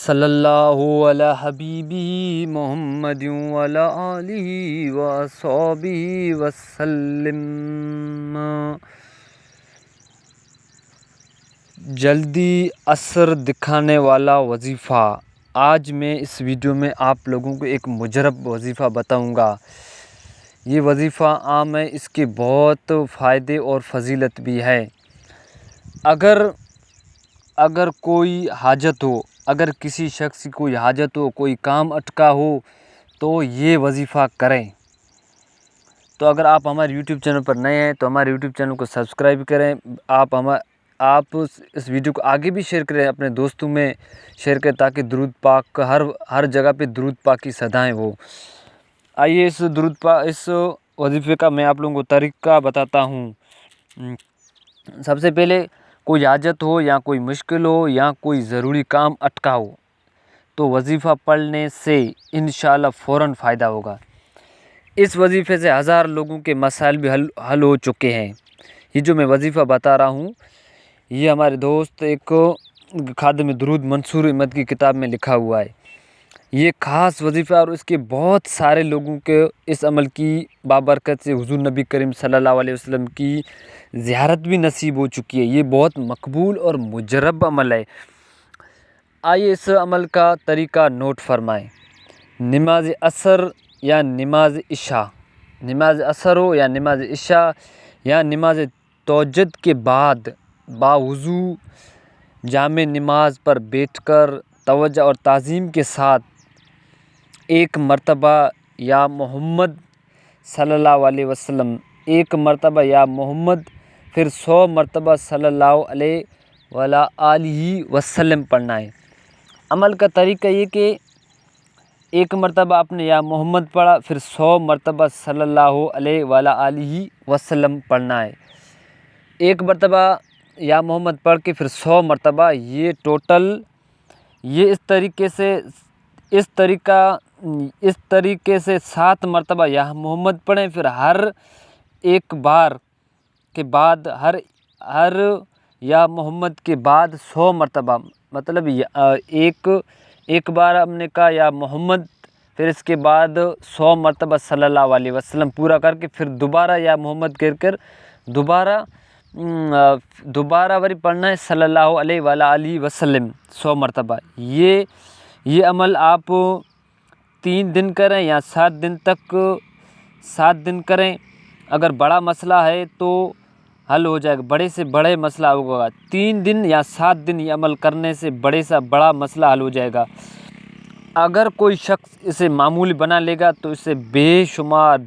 صلی اللہ علی حبیبی محمد وعلی آلہ وصحبہ وسلم۔ جلدی اثر دکھانے والا وظیفہ۔ آج میں اس ویڈیو میں آپ لوگوں کو ایک مجرب وظیفہ بتاؤں گا۔ یہ وظیفہ عام ہے، اس کے بہت فائدے اور فضیلت بھی ہے۔ اگر کوئی حاجت ہو، اگر کسی شخص کی کوئی حاجت ہو، کوئی کام اٹکا ہو تو یہ وظیفہ کریں۔ تو اگر آپ ہمارے یوٹیوب چینل پر نئے ہیں تو ہمارے یوٹیوب چینل کو سبسکرائب کریں۔ آپ اس ویڈیو کو آگے بھی شیئر کریں، اپنے دوستوں میں شیئر کریں تاکہ درود پاک ہر جگہ پہ درود پاک کی صدائیں ہو۔ آئیے اس وظیفے کا میں آپ لوگوں کو طریقہ بتاتا ہوں۔ سب سے پہلے کوئی حاجت ہو یا کوئی مشکل ہو یا کوئی ضروری کام اٹکا ہو تو وظیفہ پڑھنے سے انشاءاللہ فوراً فائدہ ہوگا۔ اس وظیفے سے ہزار لوگوں کے مسائل بھی حل ہو چکے ہیں۔ یہ جو میں وظیفہ بتا رہا ہوں یہ ہمارے دوست ایک خادم درود منصور احمد کی کتاب میں لکھا ہوا ہے۔ یہ خاص وظیفہ اور اس کے بہت سارے لوگوں کے اس عمل کی بابرکت سے حضور نبی کریم صلی اللہ علیہ وسلم کی زیارت بھی نصیب ہو چکی ہے۔ یہ بہت مقبول اور مجرب عمل ہے۔ آئیے اس عمل کا طریقہ نوٹ فرمائیں۔ نماز عصر یا نماز عشاء، نماز عصر ہو یا نماز عشاء یا نماز تہجد کے بعد باوضو جامع نماز پر بیٹھ کر توجہ اور تعظیم کے ساتھ ایک مرتبہ یا محمد صلی اللہ علیہ وسلم، ایک مرتبہ یا محمد، پھر 100 مرتبہ صلی اللہ علیہ وعلیٰ آلہ وسلم پڑھنا ہے۔ عمل کا طریقہ یہ کہ ایک مرتبہ آپ نے یا محمد پڑھا، پھر 100 مرتبہ صلی اللہ علیہ وعلیٰ آلہ وسلم پڑھنا ہے۔ ایک مرتبہ یا محمد پڑھ کے پھر 100 مرتبہ، یہ ٹوٹل یہ اس طریقے سے 7 مرتبہ یا محمد پڑھیں، پھر ہر ایک بار کے بعد ہر یا محمد کے بعد 100 مرتبہ، مطلب ایک بار ہم نے کہا یا محمد، پھر اس کے بعد 100 مرتبہ صلی اللہ علیہ وسلم پورا کر کے پھر دوبارہ یا محمد کہہ کر دوبارہ وری پڑھنا ہے صلی اللہ علیہ وآلہ وسلم 100 مرتبہ۔ یہ عمل آپ 3 دن کریں یا 7 دن کریں۔ اگر بڑا مسئلہ ہے تو حل ہو جائے گا، بڑے سے بڑے مسئلہ ہوگا۔ 3 دن یا 7 دن یہ عمل کرنے سے بڑے سے بڑا مسئلہ حل ہو جائے گا۔ اگر کوئی شخص اسے معمولی بنا لے گا تو اسے بے شمار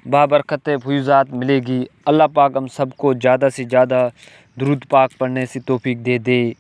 بابرکت فیوزات ملے گی۔ اللہ پاک ہم سب کو زیادہ سے زیادہ درود پاک پڑھنے سے توفیق دے۔